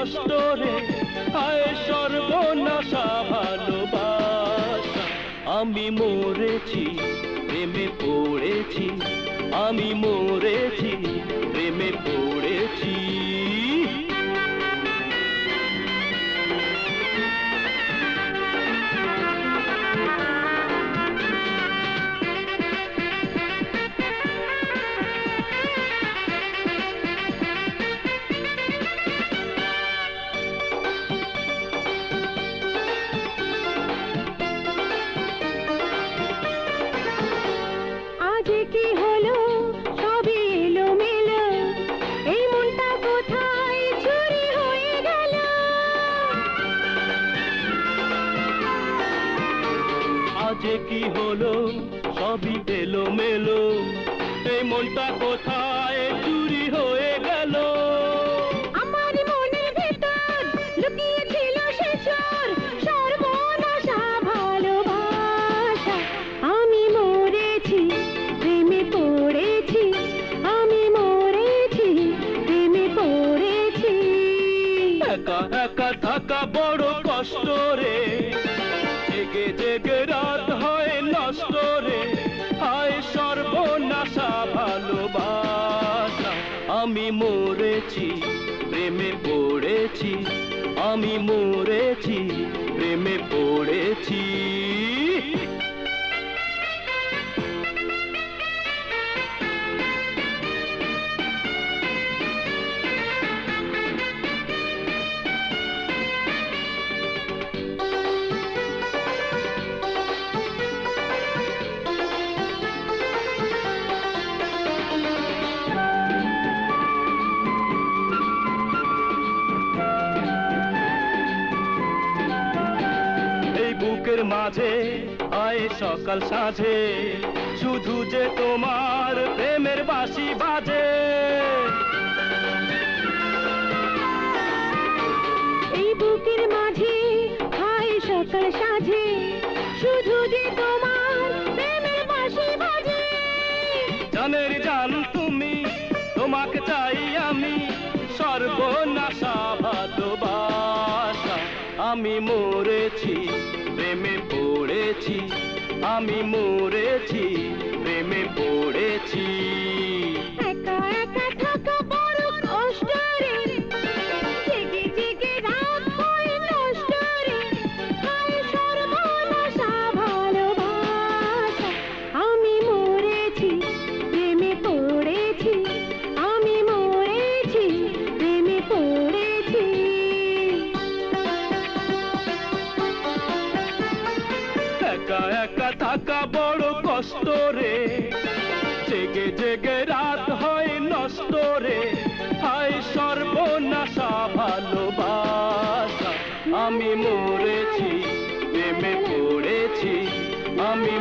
নষ্ট রে, হায় সর্বনাশা ভালোবাসা। আমি মরেছি প্রেমে পড়েছি, আমি মরেছি প্রেমে পড়েছি। কি হলো সবই এলোমেলো, এই মনটা কোথায় চুরি হয়ে গেল। আজ কি হলো সবই এলোমেলো, এই মনটা কোথায় চুরি হয়ে গেল। আমার মনের ভেতর লুকিয়ে ছিল সে চোর সর্বনাশা ভালোবাসা। আমি মরেছি প্রেমে পড়েছি, আমি মরেছি প্রেমে পড়েছি। একা একা থাকা বড় কষ্ট রে, জেগে জেগে রাত হয় নষ্ট রে, হায় সর্বনাশা ভালোবাসা। আমি মরেছি প্রেমে পড়েছি, আমি মরেছি প্রেমে পড়েছি। বুকের মাঝে আয় সকাল সাঁঝে, শুধু যে তোমার প্রেমের বাঁশি বাজে। এই বুকের মাঝে আয় সকাল সাঁঝে, শুধু যে তোমার প্রেমের বাঁশি বাজে। জানের জান তুমি, তোমাকে চাই আমি, সর্বনাশা ভালোবাসা। আমি মরেছি প্রেমে পড়েছি, আমি মরেছি প্রেমে পড়েছি। একা একা থাকা বড় কষ্ট রে, জেগে জেগে রাত হয় নষ্ট রে, হায় সর্বনাশা ভালোবাসা। আমি মরেছি প্রেমে পড়েছি, আমি মরেছি প্রেমে পড়েছি। একা একা থাকা বড় কষ্ট রে, জেগে জেগে রাত হয় নষ্ট রে, হায় সর্বনাশা ভালোবাসা। আমি মরেছি প্রেমে পড়েছি, আমি